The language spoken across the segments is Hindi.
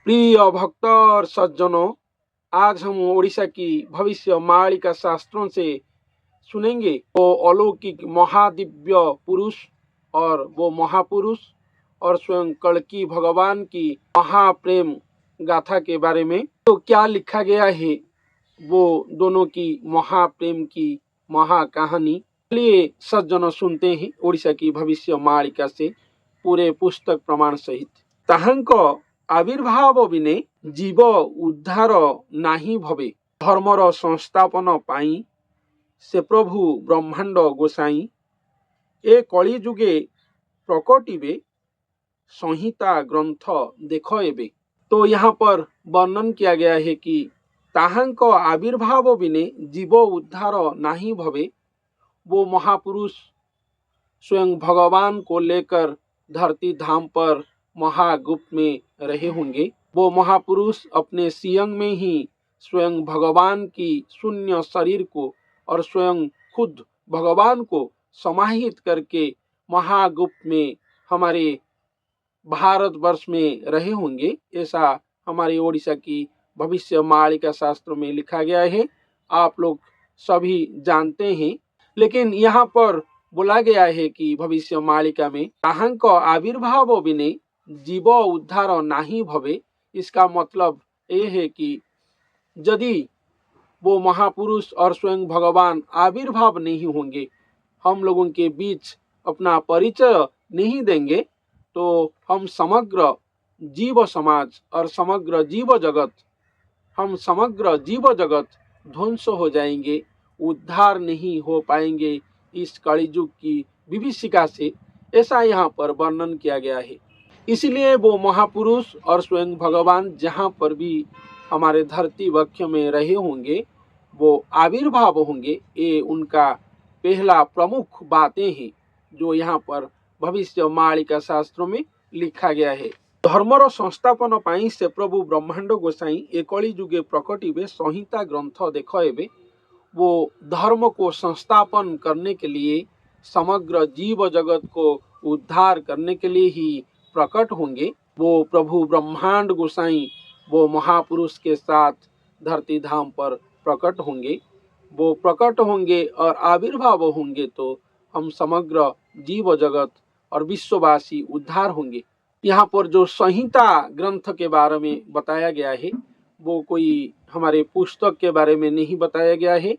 प्रिय भक्त और सज्जनों, आज हम ओडिशा की भविष्य मालिका शास्त्रों से सुनेंगे वो अलौकिक महादिव्य पुरुष और वो महापुरुष और स्वयं कल्कि भगवान की महाप्रेम गाथा के बारे में। तो क्या लिखा गया है वो दोनों की महाप्रेम की महाकहानी। चलिए सज्जनों सुनते हैं ओडिशा की भविष्य मालिका से पूरे पुस्तक प्रमाण सहित। ताहांक आविर्भाव बिने जीव उद्धार नाही भवे, धर्मर संस्थापन पाई से प्रभु ब्रह्मांड गोसाई ए कली जुगे प्रकटिबे, संहिता ग्रंथ देख एबे। तो यहाँ पर वर्णन किया गया है कि ताहांक आविर्भाव बिने जीव उद्धार नाही भवे, वो महापुरुष स्वयं भगवान को लेकर धरती धाम पर महागुप्त में रहे होंगे। वो महापुरुष अपने सियंग में ही स्वयं भगवान की शून्य शरीर को और स्वयं खुद भगवान को समाहित करके महागुप्त में हमारे भारतवर्ष में रहे होंगे। ऐसा हमारे ओडिशा की भविष्य मालिका शास्त्र में लिखा गया है, आप लोग सभी जानते हैं। लेकिन यहाँ पर बोला गया है कि भविष्य मालिका में ताहांक आविर्भाव बिने जीव उद्धार नाही भवे। इसका मतलब ये है कि यदि वो महापुरुष और स्वयं भगवान आविर्भाव नहीं होंगे, हम लोगों के बीच अपना परिचय नहीं देंगे, तो हम समग्र जीव समाज और समग्र जीव जगत ध्वंस हो जाएंगे, उद्धार नहीं हो पाएंगे इस कलियुग की विभीषिका से। ऐसा यहाँ पर वर्णन किया गया है। इसलिए वो महापुरुष और स्वयं भगवान जहाँ पर भी हमारे धरती वक्ष में रहे होंगे, वो आविर्भाव होंगे। ये उनका पहला प्रमुख बातें हैं जो यहाँ पर भविष्य मालिका शास्त्रों में लिखा गया है। धर्मर संस्थापन पाई से प्रभु ब्रह्मांड गोसाई एकली जुगे प्रकटिबे, संहिता ग्रंथ देख एबे। वो धर्म को संस्थापन करने के लिए, समग्र जीव जगत को उद्धार करने के लिए ही प्रकट होंगे। वो प्रभु ब्रह्मांड गोसाई वो महापुरुष के साथ धरती धाम पर प्रकट होंगे। वो प्रकट होंगे और आविर्भाव होंगे तो हम समग्र जीव जगत और विश्ववासी उद्धार होंगे। यहाँ पर जो संहिता ग्रंथ के बारे में बताया गया है, वो कोई हमारे पुस्तक के बारे में नहीं बताया गया है।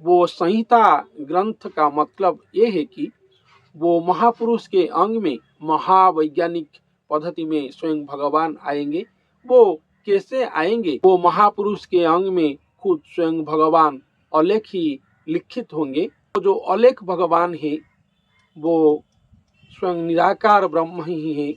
वो संहिता ग्रंथ का मतलब ये है कि वो महापुरुष के अंग में महावैज्ञानिक पद्धति में स्वयं भगवान आएंगे। वो कैसे आएंगे? वो महापुरुष के अंग में खुद स्वयं भगवान अलेख ही लिखित होंगे। तो जो अलेख भगवान है वो स्वयं निराकार ब्रह्म ही है।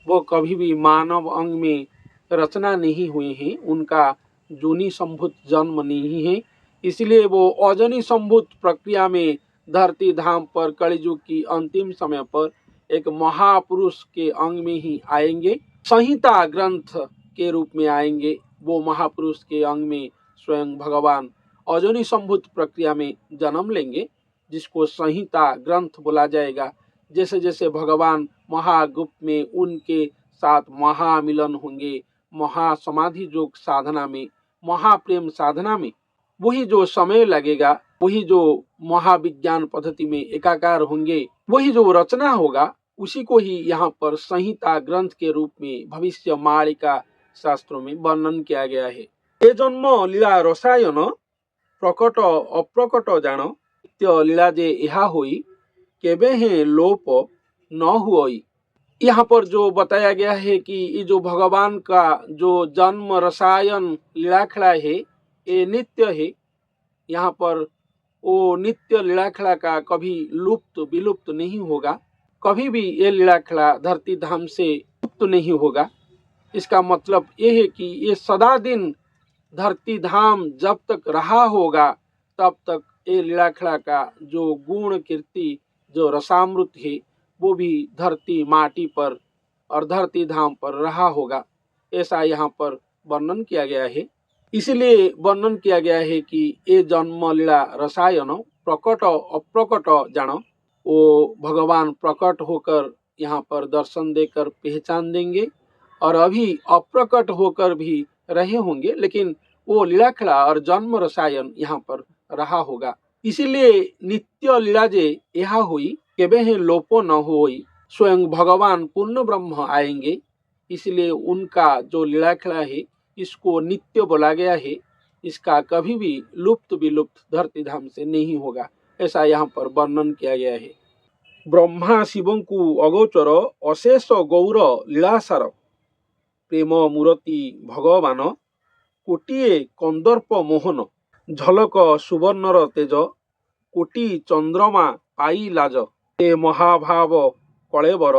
वो कभी भी मानव अंग में रचना नहीं हुए हैं, उनका जोनि संभूत जन्म नहीं है। इसलिए वो अजनी संभूत प्रक्रिया में धरती धाम पर कलियुग की अंतिम समय पर एक महापुरुष के अंग में ही आएंगे, संहिता ग्रंथ के रूप में आएंगे। वो महापुरुष के अंग में स्वयं भगवान अजनी संभूत प्रक्रिया में जन्म लेंगे, जिसको संहिता ग्रंथ बोला जाएगा। जैसे जैसे भगवान महागुप्त में उनके साथ महामिलन होंगे, महासमाधि योग साधना में, महाप्रेम साधना में, वही जो समय लगेगा, वही जो महाविज्ञान पद्धति में एकाकार होंगे, वही जो रचना होगा, उसी को ही यहाँ पर संहिता ग्रंथ के रूप में भविष्य मालिका शास्त्रों में वर्णन किया गया है। ये जन्म लीला रसायन प्रकट अप्रकट जान, नित्य लीला जे यहा होई, केबे हैं लोप न हुई। यहाँ पर जो बताया गया है कि ये जो भगवान का जो जन्म रसायन लीलाखड़ा है, ये नित्य है। यहाँ पर वो नित्य लीलाखड़ा का कभी लुप्त विलुप्त नहीं होगा, कभी भी ये लीलाखड़ा धरती धाम से लुप्त नहीं होगा। इसका मतलब ये है कि ये सदा दिन धरती धाम जब तक रहा होगा, तब तक ये लीलाखड़ा का जो गुण कीर्ति जो रसामृत है, वो भी धरती माटी पर और धरती धाम पर रहा होगा। ऐसा यहाँ पर वर्णन किया गया है। इसलिए वर्णन किया गया है कि ये जन्म लीला रसायन प्रकट अप्रकट जान, वो भगवान प्रकट होकर यहाँ पर दर्शन देकर पहचान देंगे और अभी अप्रकट होकर भी रहे होंगे, लेकिन वो लीलाखला और जन्म रसायन यहाँ पर रहा होगा। इसीलिए नित्य लीला जे यह हुई केबे ही लोपो न होई, स्वयं भगवान पूर्ण ब्रह्म आएंगे। इसलिए उनका जो लीलाखला है इसको नित्य बोला गया है, इसका कभी भी लुप्त विलुप्त धरती धाम से नहीं होगा, ऐसा यहाँ पर वर्णन किया गया है। ब्रह्मा शिवं को अगोचर अशेष गौर लीलासार प्रेम मूर्ति भगवान कोटिए कंदर्प मोहन झलक सुवर्णर तेज कोटि चंद्रमा पाई लाज ते महाभाव कलेबर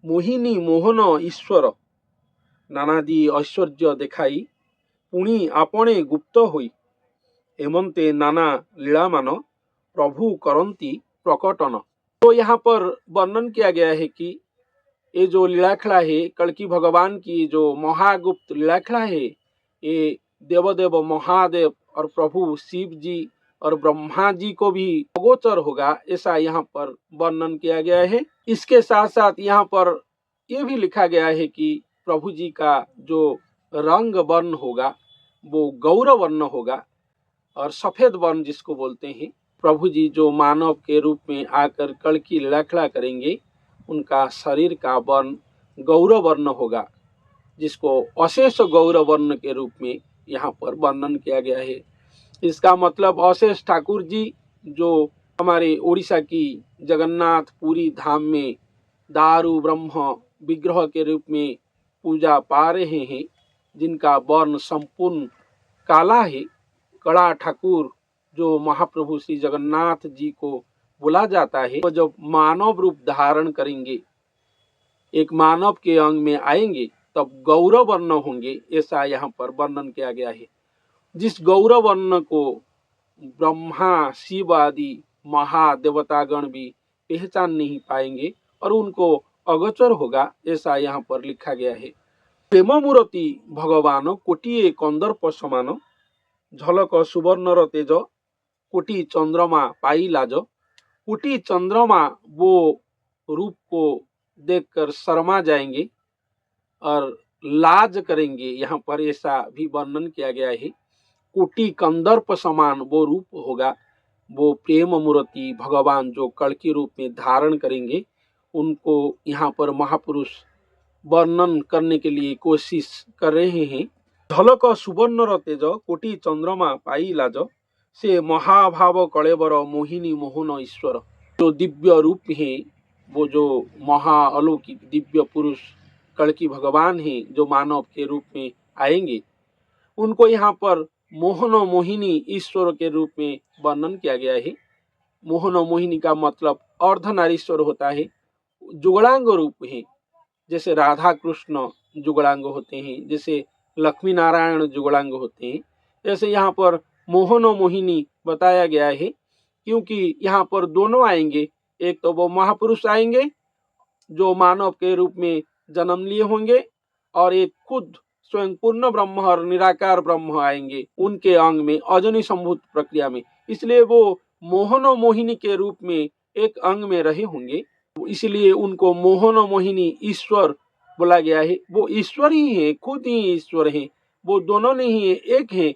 मोहिनी मोहन ईश्वर नानादि ऐश्वर्य देखाई पुणी आपणे गुप्त होई हेमंते नाना लीलामान प्रभु करंती प्रकटन। तो यहाँ पर वर्णन किया गया है कि ये जो लीलाखला है कल्कि भगवान की जो महागुप्त लीलाखला है, ये देवदेव महादेव और प्रभु शिव जी और ब्रह्मा जी को भी अगोचर होगा, ऐसा यहाँ पर वर्णन किया गया है। इसके साथ साथ यहाँ पर यह भी लिखा गया है कि प्रभु जी का जो रंग वर्ण होगा वो गौर वर्ण होगा, और सफेद वर्ण जिसको बोलते हैं। प्रभु जी जो मानव के रूप में आकर कल्कि लीलाखला करेंगे, उनका शरीर का वर्ण गौर वर्ण होगा, जिसको अशेष गौर वर्ण के रूप में यहाँ पर वर्णन किया गया है। इसका मतलब अशेष ठाकुर जी जो हमारे उड़ीसा की जगन्नाथ पुरी धाम में दारू ब्रह्म विग्रह के रूप में पूजा पा रहे हैं, जिनका वर्ण संपूर्ण काला है, कड़ा ठाकुर जो महाप्रभु श्री जगन्नाथ जी को बोला जाता है, वो जब मानव रूप धारण करेंगे, एक मानव के अंग में आएंगे, तब गौर वर्ण होंगे, ऐसा यहाँ पर वर्णन किया गया है। जिस गौर वर्ण को ब्रह्मा शिव आदि महादेवतागण भी पहचान नहीं पाएंगे और उनको अगोचर होगा, ऐसा यहाँ पर लिखा गया है। प्रेम मूर्ति भगवान कोटिए कंदर्प समान झलक सुवर्णर तेज कोटि चंद्रमा पाई लाज। कोटि चंद्रमा वो रूप को देखकर शर्मा जाएंगे और लाज करेंगे, यहाँ पर ऐसा भी वर्णन किया गया है। कोटि कंदर्प समान वो रूप होगा, वो प्रेम मूर्ति भगवान जो कल्कि रूप में धारण करेंगे, उनको यहाँ पर महापुरुष वर्णन करने के लिए कोशिश कर रहे हैं। झलक सुवर्णर तेज कोटि चंद्रमा पाई लाज से महाभाव कलेबर मोहिनी मोहन ईश्वर। जो दिव्य रूप है, वो जो महाअलौकिक दिव्य पुरुष कल्कि भगवान हैं, जो मानव के रूप में आएंगे, उनको यहाँ पर मोहन मोहिनी ईश्वर के रूप में वर्णन किया गया है। मोहन मोहिनी का मतलब अर्धनारीश्वर होता है, जुगड़ांग रूप है, जैसे राधा कृष्ण जुगड़ांग होते हैं, जैसे लक्ष्मी नारायण जुगड़ांग होते हैं, जैसे यहाँ पर मोहन मोहिनी बताया गया है, क्योंकि यहाँ पर दोनों आएंगे। एक तो वो महापुरुष आएंगे जो मानव के रूप में जन्म लिए होंगे, और एक खुद स्वयं पूर्ण ब्रह्म और निराकार ब्रह्म आएंगे उनके अंग में अजनी संभूत प्रक्रिया में, इसलिए वो मोहन मोहिनी के रूप में एक अंग में रहे होंगे, इसलिए उनको मोहन मोहिनी ईश्वर बोला गया है। वो ईश्वर ही है, खुद ही ईश्वर है, वो दोनों नहीं है, एक है।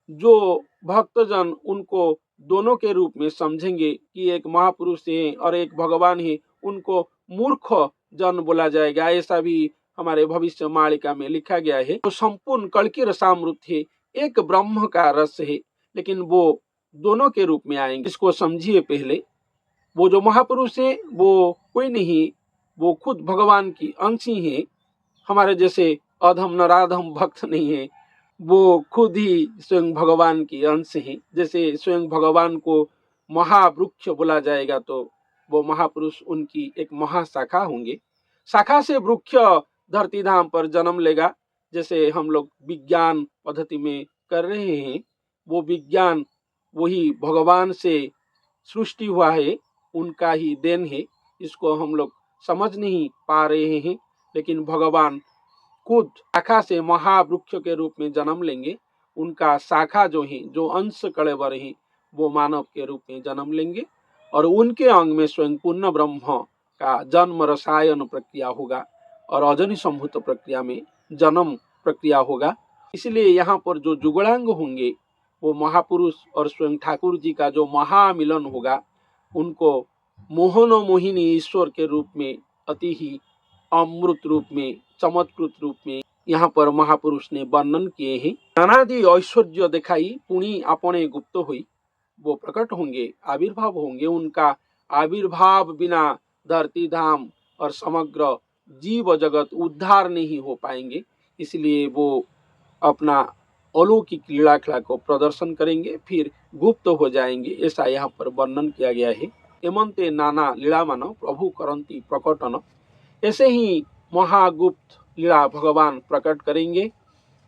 जो भक्तजन उनको दोनों के रूप में समझेंगे कि एक महापुरुष है और एक भगवान है, उनको मूर्ख जन बोला जाएगा, ऐसा भी हमारे भविष्य मालिका में लिखा गया है। तो संपूर्ण कल्कि रसामृत है, एक ब्रह्म का रस है, लेकिन वो दोनों के रूप में आएंगे। इसको समझिए पहले, वो जो महापुरुष है वो कोई नहीं, वो खुद भगवान की अंश ही है, हमारे जैसे अधम नराधम भक्त नहीं है, वो खुद ही स्वयं भगवान की अंश है। जैसे स्वयं भगवान को महावृक्ष बोला जाएगा, तो वो महापुरुष उनकी एक महाशाखा होंगे। शाखा से वृक्ष धरती धाम पर जन्म लेगा, जैसे हम लोग विज्ञान पद्धति में कर रहे हैं। वो विज्ञान वही भगवान से सृष्टि हुआ है, उनका ही देन है, इसको हम लोग समझ नहीं पा रहे हैं, लेकिन भगवान खुद शाखा से महावृक्ष के रूप में जन्म लेंगे। उनका शाखा जो है, जो अंश कलेवर है, वो मानव के रूप में जन्म लेंगे, और उनके अंग में स्वयं पूर्ण ब्रह्म का जन्म रसायन प्रक्रिया होगा, और अजनी संभूत प्रक्रिया में जन्म प्रक्रिया होगा। इसलिए यहाँ पर जो जुगलांग होंगे वो महापुरुष और स्वयं ठाकुर जी का जो महामिलन होगा, उनको मोहन मोहिनी ईश्वर के रूप में, अति ही अमृत रूप में, चमत्कृत रूप में यहाँ पर महापुरुष ने वर्णन किए हैं। अनादि ऐश्वर्य दिखाई पुणी अपने गुप्त हुई, वो प्रकट होंगे, आविर्भाव होंगे। उनका आविर्भाव बिना धरती धाम और समग्र जीव जगत उद्धार नहीं हो पाएंगे। इसलिए वो अपना अलौकिक लीला खिला को प्रदर्शन करेंगे, फिर गुप्त हो जाएंगे। ऐसा यहाँ पर वर्णन किया गया है। एमंते नाना लीला मानव प्रभु करंती प्रकटन, ऐसे ही महागुप्त लीला भगवान प्रकट करेंगे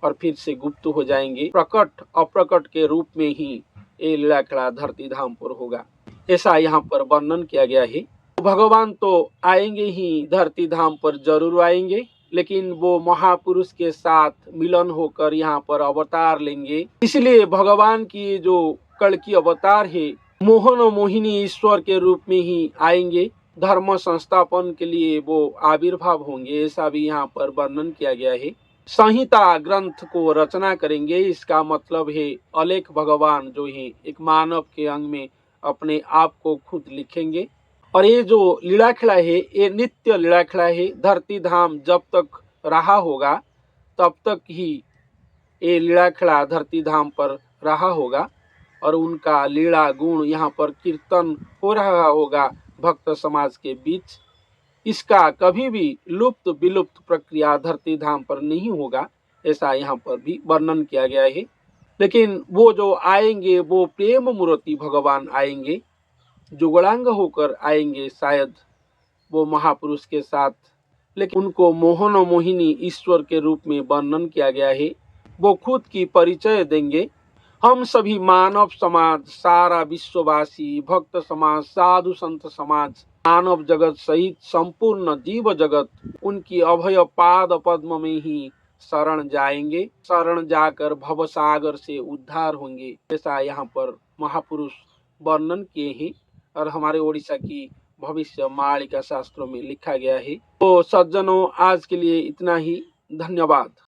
और फिर से गुप्त हो जाएंगे। प्रकट अप्रकट के रूप में ही ये लीला खिला धरती धाम पर होगा, ऐसा यहाँ पर वर्णन किया गया है। भगवान तो आएंगे ही, धरती धाम पर जरूर आएंगे, लेकिन वो महापुरुष के साथ मिलन होकर यहाँ पर अवतार लेंगे। इसलिए भगवान की जो कल्कि अवतार है, मोहन और मोहिनी ईश्वर के रूप में ही आएंगे। धर्म संस्थापन के लिए वो आविर्भाव होंगे, ऐसा भी यहाँ पर वर्णन किया गया है। संहिता ग्रंथ को रचना करेंगे। इसका मतलब है अलेख भगवान जो है एक मानव के अंग में अपने आप को खुद लिखेंगे। और ये जो लीला खिला है, ये नित्य लीला खिला है। धरती धाम जब तक रहा होगा तब तक ही ये लीला खिला धरती धाम पर रहा होगा और उनका लीला गुण यहाँ पर कीर्तन हो रहा होगा भक्त समाज के बीच। इसका कभी भी लुप्त विलुप्त प्रक्रिया धरती धाम पर नहीं होगा, ऐसा यहाँ पर भी वर्णन किया गया है। लेकिन वो जो आएंगे वो प्रेम मूर्ति भगवान आएंगे, जुगलांग होकर आएंगे शायद वो महापुरुष के साथ, लेकिन उनको मोहन और मोहिनी ईश्वर के रूप में वर्णन किया गया है। वो खुद की परिचय देंगे। हम सभी मानव समाज, सारा विश्ववासी, भक्त समाज, साधु संत समाज, मानव जगत सहित संपूर्ण जीव जगत उनकी अभय पाद पद्म में ही शरण जाएंगे। शरण जाकर भवसागर से उद्धार होंगे, ऐसा यहाँ पर महापुरुष वर्णन किए हैं और हमारे ओडिशा की भविष्य मालिका शास्त्रों में लिखा गया है। तो सज्जनों, आज के लिए इतना ही। धन्यवाद।